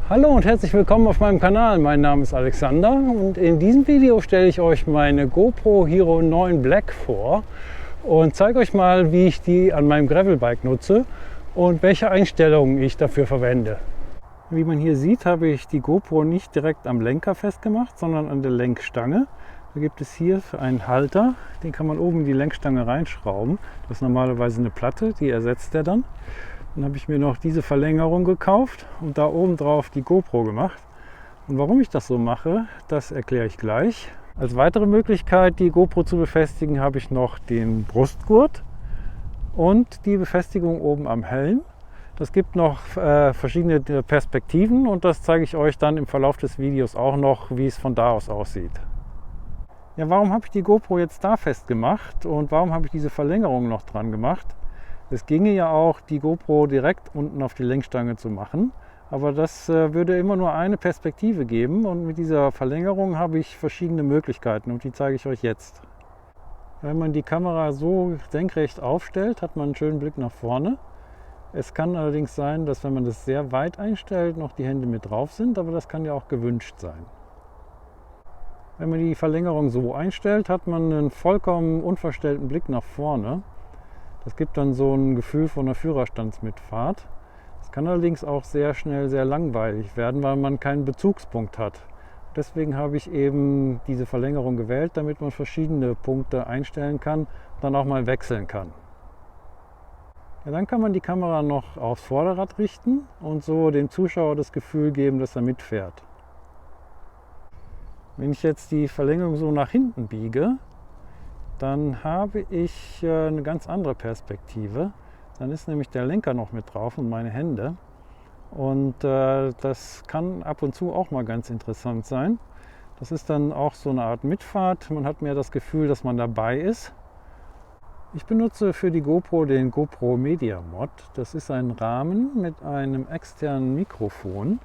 Hallo und herzlich willkommen auf meinem Kanal. Mein Name ist Alexander und in diesem Video stelle ich euch meine GoPro Hero 9 Black vor und zeige euch mal, wie ich die an meinem Gravelbike nutze und welche Einstellungen ich dafür verwende. Wie man hier sieht, habe ich die GoPro nicht direkt am Lenker festgemacht, sondern an der Lenkstange. Da gibt es hier einen Halter, den kann man oben in die Lenkstange reinschrauben. Das ist normalerweise eine Platte, die ersetzt er dann. Dann habe ich mir noch diese Verlängerung gekauft und da oben drauf die GoPro gemacht. Und warum ich das so mache, das erkläre ich gleich. Als weitere Möglichkeit, die GoPro zu befestigen, habe ich noch den Brustgurt und die Befestigung oben am Helm. Es gibt noch verschiedene Perspektiven und das zeige ich euch dann im Verlauf des Videos auch noch, wie es von da aus aussieht. Ja, warum habe ich die GoPro jetzt da festgemacht und warum habe ich diese Verlängerung noch dran gemacht? Es ginge ja auch, die GoPro direkt unten auf die Lenkstange zu machen, aber das würde immer nur eine Perspektive geben und mit dieser Verlängerung habe ich verschiedene Möglichkeiten und die zeige ich euch jetzt. Wenn man die Kamera so senkrecht aufstellt, hat man einen schönen Blick nach vorne. Es kann allerdings sein, dass wenn man das sehr weit einstellt, noch die Hände mit drauf sind, aber das kann ja auch gewünscht sein. Wenn man die Verlängerung so einstellt, hat man einen vollkommen unverstellten Blick nach vorne. Das gibt dann so ein Gefühl von einer Führerstandsmitfahrt. Es kann allerdings auch sehr schnell sehr langweilig werden, weil man keinen Bezugspunkt hat. Deswegen habe ich eben diese Verlängerung gewählt, damit man verschiedene Punkte einstellen kann und dann auch mal wechseln kann. Ja, dann kann man die Kamera noch aufs Vorderrad richten und so dem Zuschauer das Gefühl geben, dass er mitfährt. Wenn ich jetzt die Verlängerung so nach hinten biege, dann habe ich eine ganz andere Perspektive. Dann ist nämlich der Lenker noch mit drauf und meine Hände. Und das kann ab und zu auch mal ganz interessant sein. Das ist dann auch so eine Art Mitfahrt. Man hat mehr das Gefühl, dass man dabei ist. Ich benutze für die GoPro den GoPro Media Mod. Das ist ein Rahmen mit einem externen Mikrofon.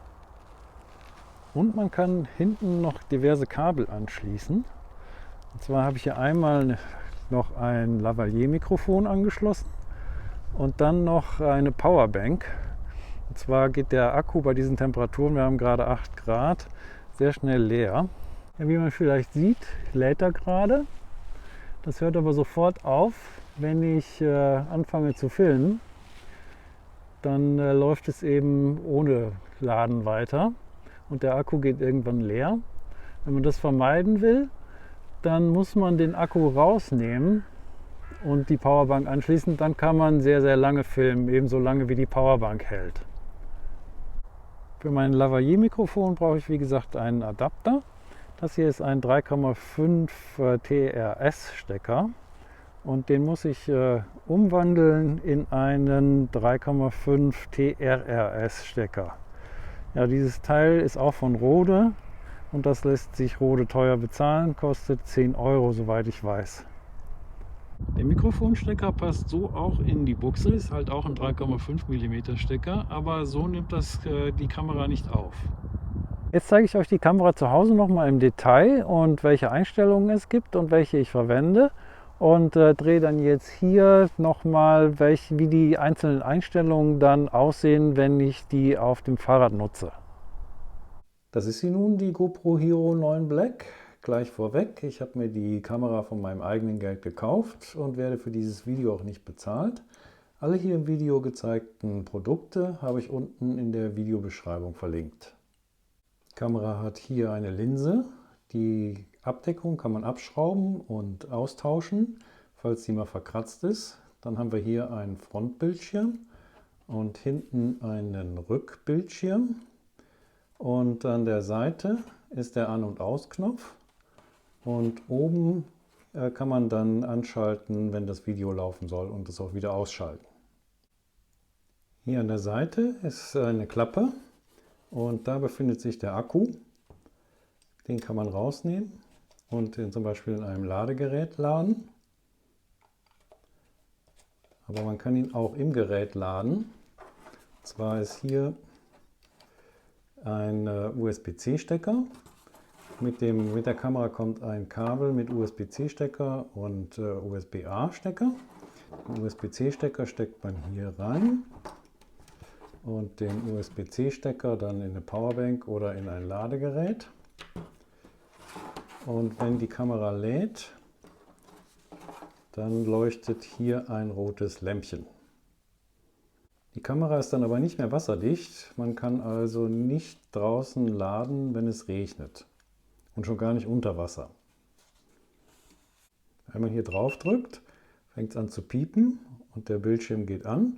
Und man kann hinten noch diverse Kabel anschließen. Und zwar habe ich hier einmal noch ein Lavalier-Mikrofon angeschlossen und dann noch eine Powerbank. Und zwar geht der Akku bei diesen Temperaturen, wir haben gerade 8 Grad, sehr schnell leer. Ja, wie man vielleicht sieht, lädt er gerade. Das hört aber sofort auf, wenn ich anfange zu filmen. Dann läuft es eben ohne Laden weiter und der Akku geht irgendwann leer. Wenn man das vermeiden will, dann muss man den Akku rausnehmen und die Powerbank anschließen. Dann kann man sehr, sehr lange filmen, ebenso lange wie die Powerbank hält. Für mein Lavalier-Mikrofon brauche ich wie gesagt einen Adapter. Das hier ist ein 3,5 TRS-Stecker und den muss ich umwandeln in einen 3,5 TRRS-Stecker. Ja, dieses Teil ist auch von Rode. Und das lässt sich Rode teuer bezahlen, kostet 10 Euro, soweit ich weiß. Der Mikrofonstecker passt so auch in die Buchse, ist halt auch ein 3,5 mm Stecker, aber so nimmt das die Kamera nicht auf. Jetzt zeige ich euch die Kamera zu Hause nochmal im Detail und welche Einstellungen es gibt und welche ich verwende. Und drehe dann jetzt hier nochmal, wie die einzelnen Einstellungen dann aussehen, wenn ich die auf dem Fahrrad nutze. Das ist sie nun, die GoPro Hero 9 Black. Gleich vorweg, ich habe mir die Kamera von meinem eigenen Geld gekauft und werde für dieses Video auch nicht bezahlt. Alle hier im Video gezeigten Produkte habe ich unten in der Videobeschreibung verlinkt. Die Kamera hat hier eine Linse. Die Abdeckung kann man abschrauben und austauschen, falls die mal verkratzt ist. Dann haben wir hier einen Frontbildschirm und hinten einen Rückbildschirm. Und an der Seite ist der An- und Ausknopf und oben kann man dann anschalten, wenn das Video laufen soll und es auch wieder ausschalten. Hier an der Seite ist eine Klappe und da befindet sich der Akku. Den kann man rausnehmen und den zum Beispiel in einem Ladegerät laden. Aber man kann ihn auch im Gerät laden. Und zwar ist hier ein USB-C-Stecker. Mit der Kamera kommt ein Kabel mit USB-C-Stecker und USB-A-Stecker. Den USB-C-Stecker steckt man hier rein und den USB-C-Stecker dann in eine Powerbank oder in ein Ladegerät. Und wenn die Kamera lädt, dann leuchtet hier ein rotes Lämpchen. Die Kamera ist dann aber nicht mehr wasserdicht. Man kann also nicht draußen laden, wenn es regnet. Und schon gar nicht unter Wasser. Wenn man hier drauf drückt, fängt es an zu piepen und der Bildschirm geht an.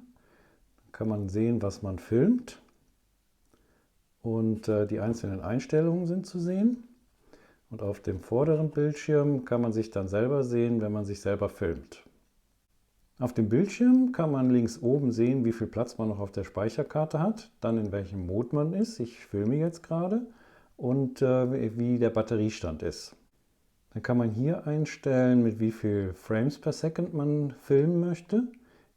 Dann kann man sehen, was man filmt. Und die einzelnen Einstellungen sind zu sehen. Und auf dem vorderen Bildschirm kann man sich dann selber sehen, wenn man sich selber filmt. Auf dem Bildschirm kann man links oben sehen, wie viel Platz man noch auf der Speicherkarte hat, dann in welchem Mode man ist, ich filme jetzt gerade, und wie der Batteriestand ist. Dann kann man hier einstellen, mit wie viel Frames per Second man filmen möchte,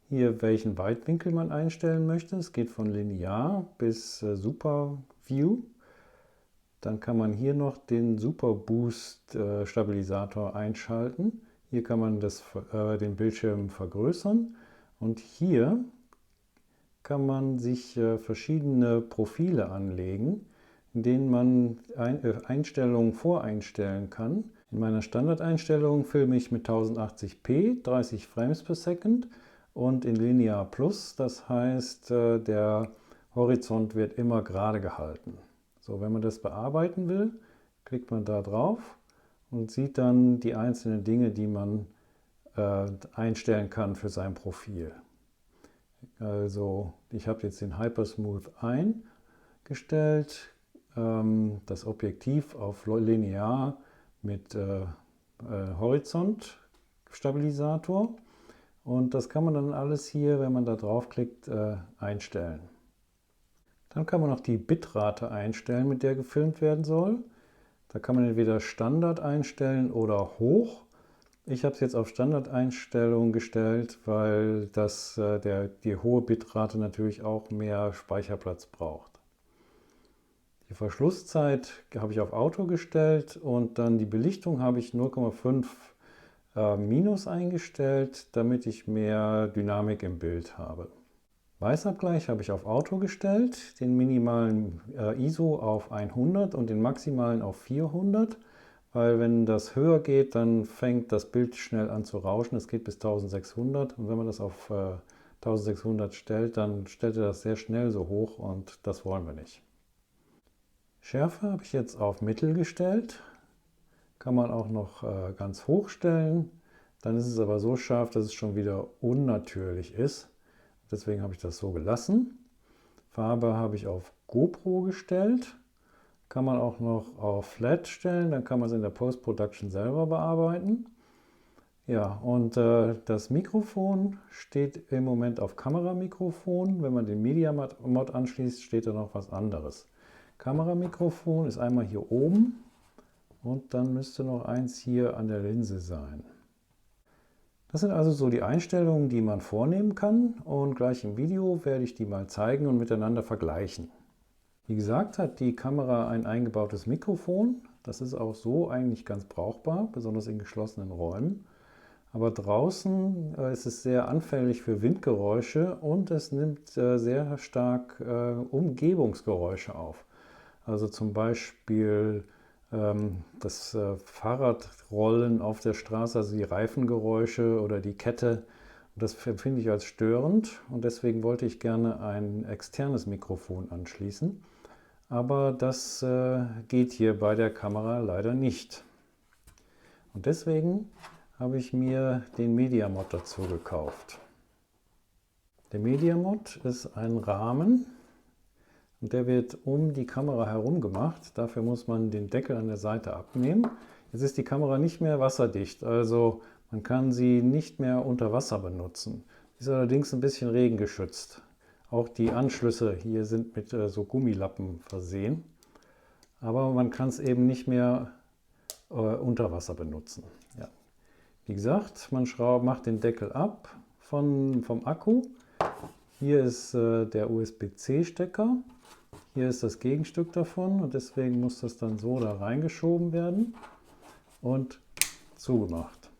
hier welchen Weitwinkel man einstellen möchte. Es geht von Linear bis Super View. Dann kann man hier noch den Super Boost Stabilisator einschalten. Hier kann man den Bildschirm vergrößern und hier kann man sich verschiedene Profile anlegen, in denen man Einstellungen voreinstellen kann. In meiner Standardeinstellung filme ich mit 1080p, 30 Frames per Second und in Linear Plus, das heißt, der Horizont wird immer gerade gehalten. So, wenn man das bearbeiten will, klickt man da drauf und sieht dann die einzelnen Dinge, die man einstellen kann für sein Profil. Also ich habe jetzt den Hypersmooth eingestellt, das Objektiv auf Linear mit Horizontstabilisator und das kann man dann alles hier, wenn man da draufklickt, einstellen. Dann kann man noch die Bitrate einstellen, mit der gefilmt werden soll. Da kann man entweder Standard einstellen oder hoch. Ich habe es jetzt auf Standardeinstellung gestellt, weil die hohe Bitrate natürlich auch mehr Speicherplatz braucht. Die Verschlusszeit habe ich auf Auto gestellt und dann die Belichtung habe ich 0,5 minus eingestellt, damit ich mehr Dynamik im Bild habe. Weißabgleich habe ich auf Auto gestellt, den minimalen ISO auf 100 und den maximalen auf 400, weil wenn das höher geht, dann fängt das Bild schnell an zu rauschen. Es geht bis 1600 und wenn man das auf 1600 stellt, dann stellt er das sehr schnell so hoch und das wollen wir nicht. Schärfe habe ich jetzt auf Mittel gestellt, kann man auch noch ganz hoch stellen, dann ist es aber so scharf, dass es schon wieder unnatürlich ist. Deswegen habe ich das so gelassen. Farbe habe ich auf GoPro gestellt. Kann man auch noch auf Flat stellen, dann kann man es in der Post-Production selber bearbeiten. Ja, und das Mikrofon steht im Moment auf Kameramikrofon. Wenn man den Media Mod anschließt, steht da noch was anderes. Kameramikrofon ist einmal hier oben und dann müsste noch eins hier an der Linse sein. Das sind also so die Einstellungen, die man vornehmen kann und gleich im Video werde ich die mal zeigen und miteinander vergleichen. Wie gesagt, hat die Kamera ein eingebautes Mikrofon. Das ist auch so eigentlich ganz brauchbar, besonders in geschlossenen Räumen. Aber draußen ist es sehr anfällig für Windgeräusche und es nimmt sehr stark Umgebungsgeräusche auf. Also zum Beispiel das Fahrradrollen auf der Straße, also die Reifengeräusche oder die Kette. Das empfinde ich als störend und deswegen wollte ich gerne ein externes Mikrofon anschließen. Aber das geht hier bei der Kamera leider nicht. Und deswegen habe ich mir den Media Mod dazu gekauft. Der Media Mod ist ein Rahmen und der wird um die Kamera herum gemacht. Dafür muss man den Deckel an der Seite abnehmen. Jetzt ist die Kamera nicht mehr wasserdicht, also man kann sie nicht mehr unter Wasser benutzen. Sie ist allerdings ein bisschen regengeschützt. Auch die Anschlüsse hier sind mit so Gummilappen versehen. Aber man kann es eben nicht mehr unter Wasser benutzen. Ja. Wie gesagt, man macht den Deckel ab vom Akku. Hier ist der USB-C-Stecker. Hier ist das Gegenstück davon und deswegen muss das dann so da reingeschoben werden und zugemacht.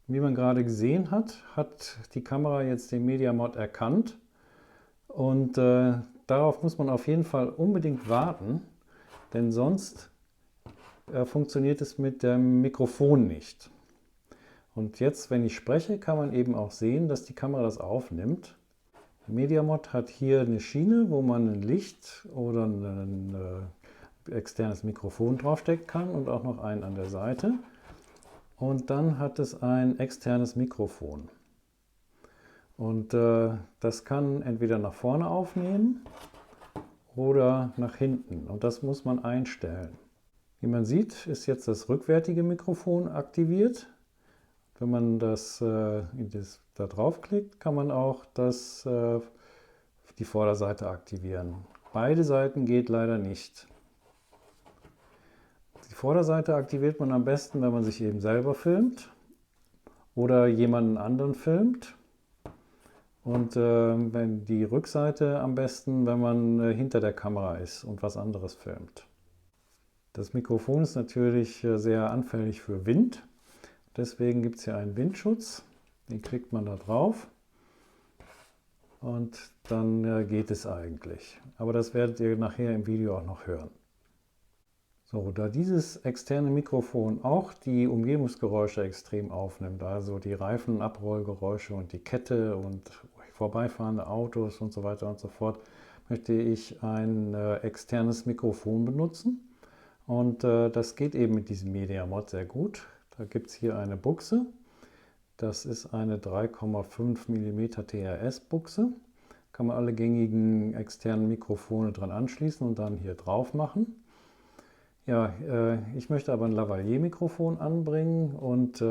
Wie man gerade gesehen hat, hat die Kamera jetzt den Media Mod erkannt und darauf muss man auf jeden Fall unbedingt warten, denn sonst funktioniert es mit dem Mikrofon nicht. Und jetzt, wenn ich spreche, kann man eben auch sehen, dass die Kamera das aufnimmt. Der Media Mod hat hier eine Schiene, wo man ein Licht oder ein externes Mikrofon draufstecken kann und auch noch einen an der Seite. Und dann hat es ein externes Mikrofon. Und das kann entweder nach vorne aufnehmen oder nach hinten. Und das muss man einstellen. Wie man sieht, ist jetzt das rückwärtige Mikrofon aktiviert. Wenn man das da draufklickt, kann man auch die Vorderseite aktivieren. Beide Seiten geht leider nicht. Die Vorderseite aktiviert man am besten, wenn man sich eben selber filmt oder jemanden anderen filmt. Und wenn die Rückseite am besten, wenn man hinter der Kamera ist und was anderes filmt. Das Mikrofon ist natürlich sehr anfällig für Wind. Deswegen gibt es hier einen Windschutz. Den klickt man da drauf. Und dann geht es eigentlich. Aber das werdet ihr nachher im Video auch noch hören. So, da dieses externe Mikrofon auch die Umgebungsgeräusche extrem aufnimmt, also die Reifenabrollgeräusche und die Kette und vorbeifahrende Autos und so weiter und so fort, möchte ich ein externes Mikrofon benutzen. Und das geht eben mit diesem Media Mod sehr gut. Da gibt es hier eine Buchse. Das ist eine 3,5 mm TRS Buchse. Kann man alle gängigen externen Mikrofone dran anschließen und dann hier drauf machen. Ja, ich möchte aber ein Lavalier-Mikrofon anbringen und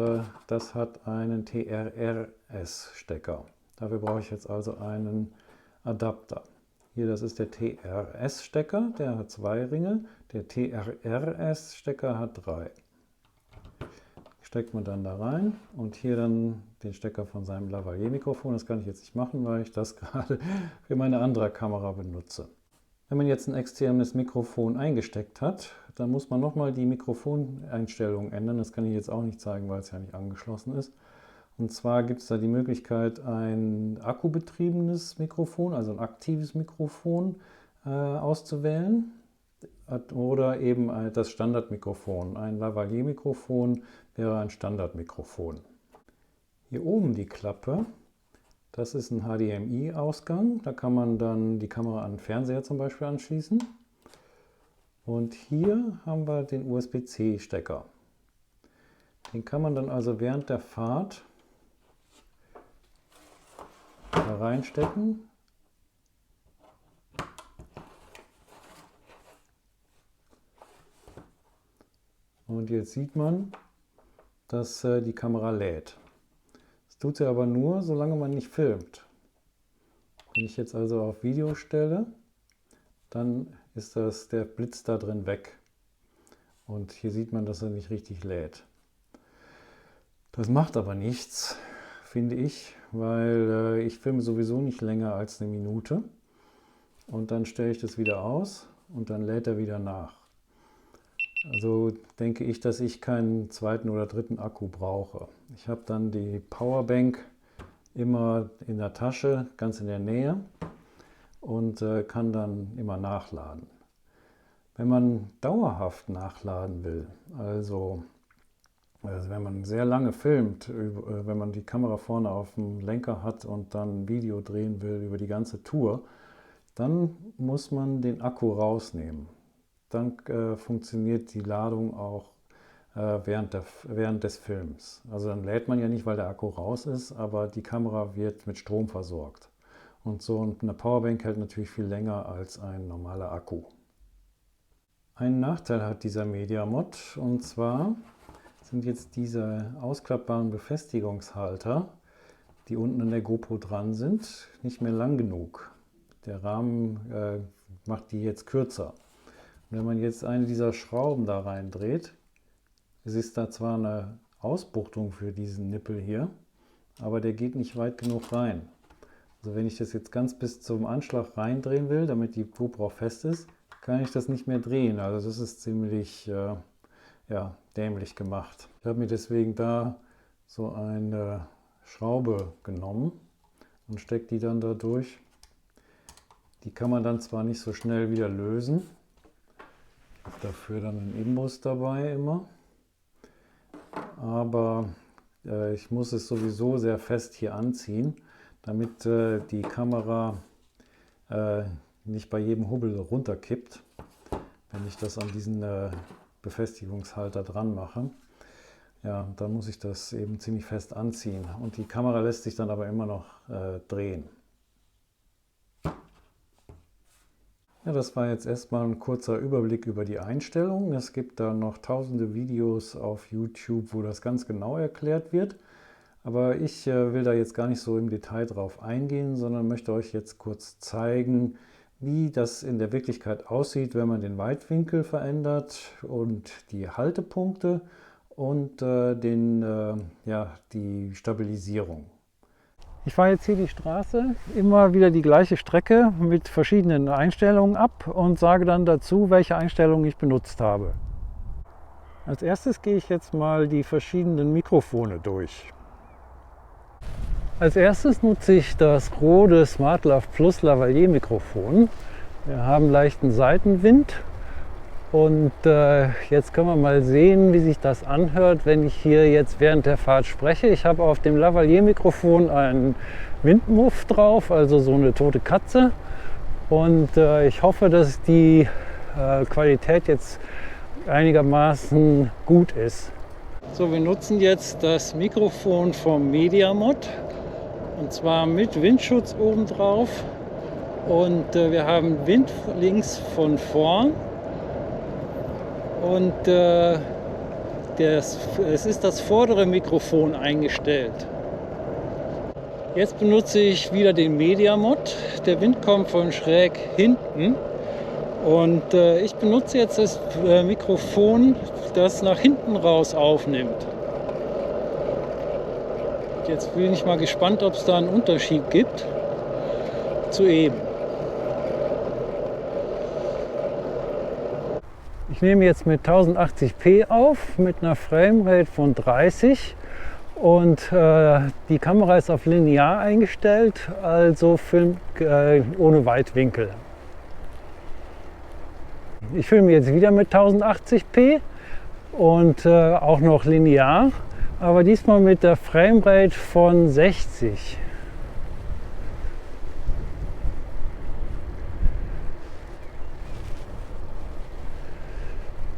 das hat einen TRRS-Stecker. Dafür brauche ich jetzt also einen Adapter. Hier, das ist der TRS-Stecker, der hat 2 Ringe. Der TRRS-Stecker hat 3. Steckt man dann da rein und hier dann den Stecker von seinem Lavalier-Mikrofon. Das kann ich jetzt nicht machen, weil ich das gerade für meine andere Kamera benutze. Wenn man jetzt ein externes Mikrofon eingesteckt hat, dann muss man nochmal die Mikrofoneinstellungen ändern. Das kann ich jetzt auch nicht zeigen, weil es ja nicht angeschlossen ist. Und zwar gibt es da die Möglichkeit, ein akkubetriebenes Mikrofon, also ein aktives Mikrofon auszuwählen. Oder eben das Standardmikrofon. Ein Lavalier-Mikrofon wäre ein Standardmikrofon. Hier oben die Klappe. Das ist ein HDMI-Ausgang, da kann man dann die Kamera an den Fernseher zum Beispiel anschließen. Und hier haben wir den USB-C-Stecker. Den kann man dann also während der Fahrt da reinstecken. Und jetzt sieht man, dass die Kamera lädt. Das tut sie aber nur, solange man nicht filmt. Wenn ich jetzt also auf Video stelle, dann ist der Blitz da drin weg. Und hier sieht man, dass er nicht richtig lädt. Das macht aber nichts, finde ich, weil ich filme sowieso nicht länger als eine Minute. Und dann stelle ich das wieder aus und dann lädt er wieder nach. Also denke ich, dass ich keinen zweiten oder dritten Akku brauche. Ich habe dann die Powerbank immer in der Tasche, ganz in der Nähe und kann dann immer nachladen. Wenn man dauerhaft nachladen will, also wenn man sehr lange filmt, wenn man die Kamera vorne auf dem Lenker hat und dann ein Video drehen will über die ganze Tour, dann muss man den Akku rausnehmen. Dann funktioniert die Ladung auch während des Films. Also dann lädt man ja nicht, weil der Akku raus ist, aber die Kamera wird mit Strom versorgt. Und so eine Powerbank hält natürlich viel länger als ein normaler Akku. Einen Nachteil hat dieser Media Mod, und zwar sind jetzt diese ausklappbaren Befestigungshalter, die unten an der GoPro dran sind, nicht mehr lang genug. Der Rahmen macht die jetzt kürzer. Und wenn man jetzt eine dieser Schrauben da reindreht, es ist da zwar eine Ausbuchtung für diesen Nippel hier, aber der geht nicht weit genug rein. Also wenn ich das jetzt ganz bis zum Anschlag reindrehen will, damit die GoPro fest ist, kann ich das nicht mehr drehen. Also das ist ziemlich dämlich gemacht. Ich habe mir deswegen da so eine Schraube genommen und stecke die dann da durch. Die kann man dann zwar nicht so schnell wieder lösen, ich habe dafür dann einen Imbus dabei immer, aber ich muss es sowieso sehr fest hier anziehen, damit die Kamera nicht bei jedem Hubbel runterkippt, wenn ich das an diesen Befestigungshalter dran mache. Ja, dann muss ich das eben ziemlich fest anziehen und die Kamera lässt sich dann aber immer noch drehen. Ja, das war jetzt erstmal ein kurzer Überblick über die Einstellungen. Es gibt da noch tausende Videos auf YouTube, wo das ganz genau erklärt wird. Aber ich will da jetzt gar nicht so im Detail drauf eingehen, sondern möchte euch jetzt kurz zeigen, wie das in der Wirklichkeit aussieht, wenn man den Weitwinkel verändert und die Haltepunkte und die Stabilisierung. Ich fahre jetzt hier die Straße, immer wieder die gleiche Strecke mit verschiedenen Einstellungen ab und sage dann dazu, welche Einstellungen ich benutzt habe. Als erstes gehe ich jetzt mal die verschiedenen Mikrofone durch. Als erstes nutze ich das Rode SmartLav Plus Lavalier Mikrofon. Wir haben leichten Seitenwind und jetzt können wir mal sehen, wie sich das anhört, wenn ich hier jetzt während der Fahrt spreche. Ich habe auf dem Lavalier Mikrofon einen Windmuff drauf, also so eine tote Katze, und ich hoffe, dass die Qualität jetzt einigermaßen gut ist. So, wir nutzen jetzt das Mikrofon vom MediaMod. Und zwar mit Windschutz oben drauf und wir haben Wind links von vorn und es ist das vordere Mikrofon eingestellt. Jetzt benutze ich wieder den MediaMod. Der Wind kommt von schräg hinten und ich benutze jetzt das Mikrofon, das nach hinten raus aufnimmt. Jetzt bin ich mal gespannt, ob es da einen Unterschied gibt zu eben. Ich nehme jetzt mit 1080p auf, mit einer Framerate von 30 und die Kamera ist auf linear eingestellt, also filmt ohne Weitwinkel. Ich filme jetzt wieder mit 1080p und auch noch linear. Aber diesmal mit der Framerate von 60. Ich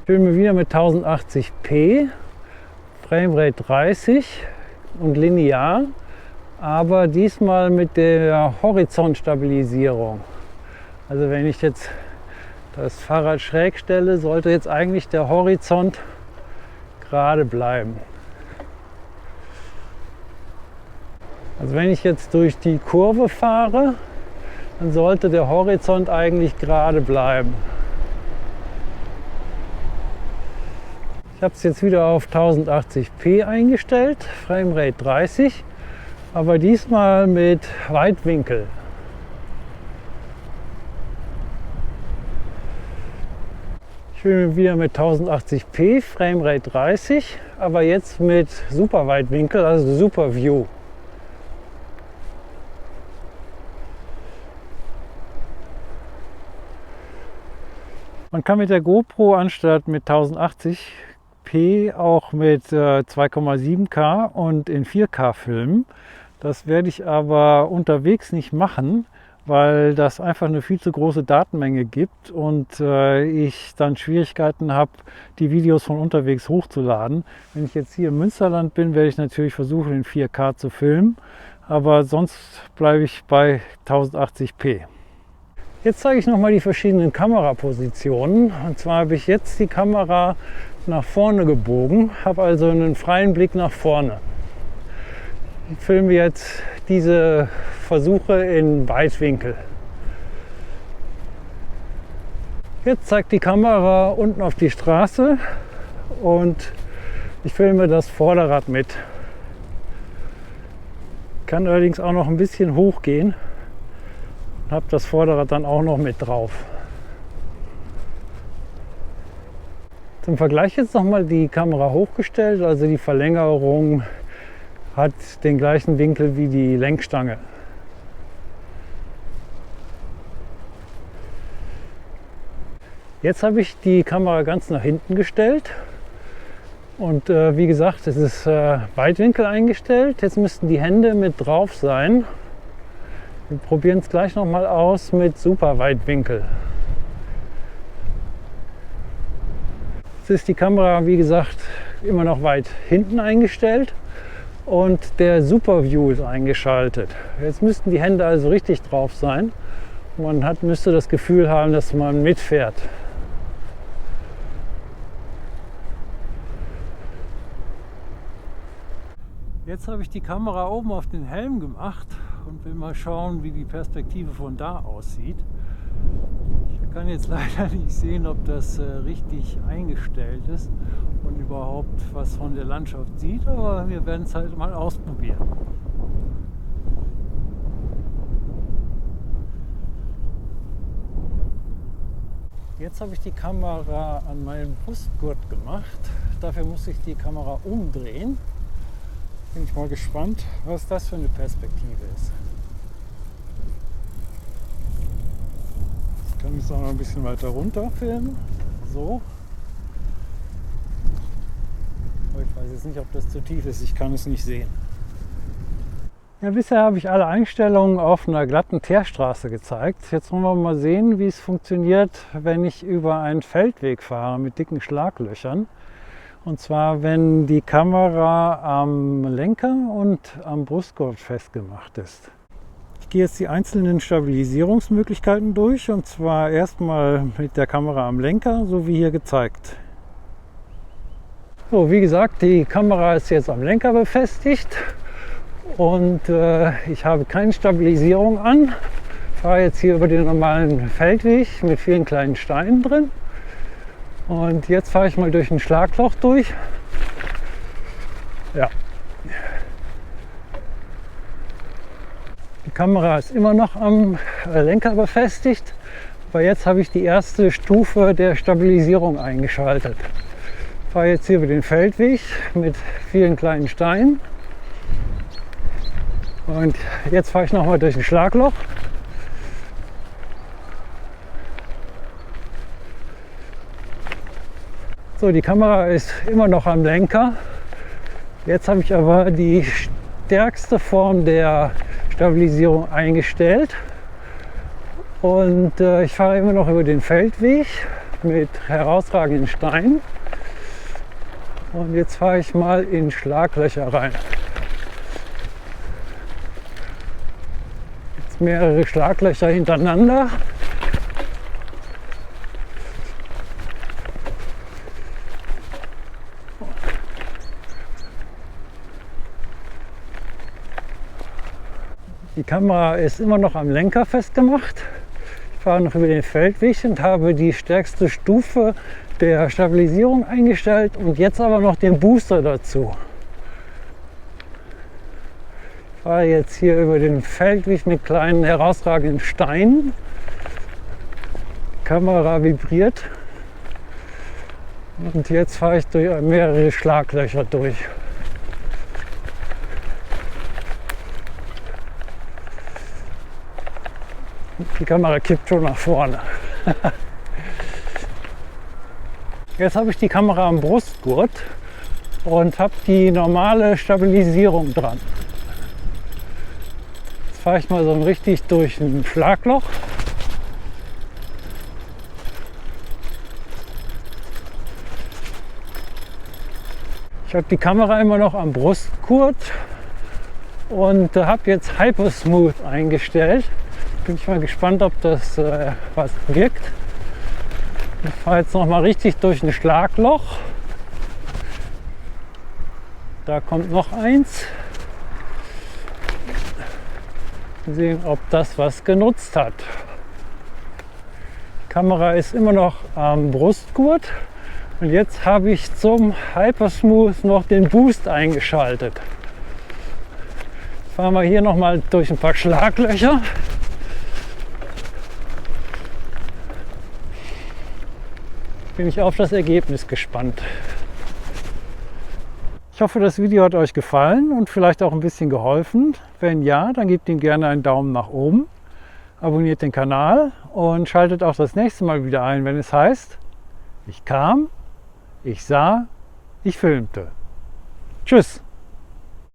filme wieder mit 1080p, Framerate 30 und linear, aber diesmal mit der Horizontstabilisierung. Also wenn ich jetzt das Fahrrad schräg stelle, sollte jetzt eigentlich der Horizont gerade bleiben. Also wenn ich jetzt durch die Kurve fahre, dann sollte der Horizont eigentlich gerade bleiben. Ich habe es jetzt wieder auf 1080p eingestellt, Framerate 30, aber diesmal mit Weitwinkel. Ich filme wieder mit 1080p, Framerate 30, aber jetzt mit Superweitwinkel, also Super View. Man kann mit der GoPro anstatt mit 1080p auch mit 2,7K und in 4K filmen. Das werde ich aber unterwegs nicht machen, weil das einfach eine viel zu große Datenmenge gibt und ich dann Schwierigkeiten habe, die Videos von unterwegs hochzuladen. Wenn ich jetzt hier im Münsterland bin, werde ich natürlich versuchen, in 4K zu filmen, aber sonst bleibe ich bei 1080p. Jetzt zeige ich noch mal die verschiedenen Kamerapositionen. Und zwar habe ich jetzt die Kamera nach vorne gebogen, habe also einen freien Blick nach vorne. Ich filme jetzt diese Versuche in Weitwinkel. Jetzt zeigt die Kamera unten auf die Straße und ich filme das Vorderrad mit. Ich kann allerdings auch noch ein bisschen hochgehen. Habe das Vorderrad dann auch noch mit drauf. Zum Vergleich jetzt noch mal die Kamera hochgestellt, also die Verlängerung hat den gleichen Winkel wie die Lenkstange. Jetzt habe ich die Kamera ganz nach hinten gestellt und wie gesagt, es ist Weitwinkel eingestellt. Jetzt müssten die Hände mit drauf sein. Wir probieren es gleich noch mal aus mit super Weitwinkel. Jetzt ist die Kamera, wie gesagt, immer noch weit hinten eingestellt und der Super View ist eingeschaltet. Jetzt müssten die Hände also richtig drauf sein. Man müsste das Gefühl haben, dass man mitfährt. Jetzt habe ich die Kamera oben auf den Helm gemacht und will mal schauen, wie die Perspektive von da aussieht. Ich kann jetzt leider nicht sehen, ob das richtig eingestellt ist und überhaupt was von der Landschaft sieht, aber wir werden es halt mal ausprobieren. Jetzt habe ich die Kamera an meinen Brustgurt gemacht. Dafür muss ich die Kamera umdrehen. Bin ich mal gespannt, was das für eine Perspektive ist. Ich kann es auch noch ein bisschen weiter runter filmen. So. Aber ich weiß jetzt nicht, ob das zu tief ist. Ich kann es nicht sehen. Ja, bisher habe ich alle Einstellungen auf einer glatten Teerstraße gezeigt. Jetzt wollen wir mal sehen, wie es funktioniert, wenn ich über einen Feldweg fahre mit dicken Schlaglöchern. Und zwar, wenn die Kamera am Lenker und am Brustgurt festgemacht ist. Ich gehe jetzt die einzelnen Stabilisierungsmöglichkeiten durch, und zwar erstmal mit der Kamera am Lenker, so wie hier gezeigt. So, wie gesagt, die Kamera ist jetzt am Lenker befestigt und ich habe keine Stabilisierung an. Ich fahre jetzt hier über den normalen Feldweg mit vielen kleinen Steinen drin. Und jetzt fahre ich mal durch ein Schlagloch durch. Ja. Die Kamera ist immer noch am Lenker befestigt, aber jetzt habe ich die erste Stufe der Stabilisierung eingeschaltet. Ich fahre jetzt hier über den Feldweg mit vielen kleinen Steinen. Und jetzt fahre ich noch mal durch ein Schlagloch. So, die Kamera ist immer noch am Lenker. Jetzt habe ich aber die stärkste Form der Stabilisierung eingestellt. Und ich fahre immer noch über den Feldweg mit herausragenden Steinen. Und jetzt fahre ich mal in Schlaglöcher rein. Jetzt mehrere Schlaglöcher hintereinander. Die Kamera ist immer noch am Lenker festgemacht. Ich fahre noch über den Feldweg und habe die stärkste Stufe der Stabilisierung eingestellt und jetzt aber noch den Booster dazu. Ich fahre jetzt hier über den Feldweg mit kleinen herausragenden Steinen. Die Kamera vibriert und jetzt fahre ich durch mehrere Schlaglöcher durch. Die Kamera kippt schon nach vorne. Jetzt habe ich die Kamera am Brustgurt und habe die normale Stabilisierung dran. Jetzt fahre ich mal so richtig durch ein Schlagloch. Ich habe die Kamera immer noch am Brustgurt und habe jetzt Hypersmooth eingestellt. Bin ich mal gespannt, ob das was wirkt. Ich fahre jetzt noch mal richtig durch ein Schlagloch. Da kommt noch eins. Mal sehen, ob das was genutzt hat. Die Kamera ist immer noch am Brustgurt und jetzt habe ich zum Hypersmooth noch den Boost eingeschaltet. Fahren wir hier noch mal durch ein paar Schlaglöcher. Bin ich auf das Ergebnis gespannt. Ich hoffe, das Video hat euch gefallen und vielleicht auch ein bisschen geholfen. Wenn ja, dann gebt ihm gerne einen Daumen nach oben, abonniert den Kanal und schaltet auch das nächste Mal wieder ein, wenn es heißt, ich kam, ich sah, ich filmte. Tschüss!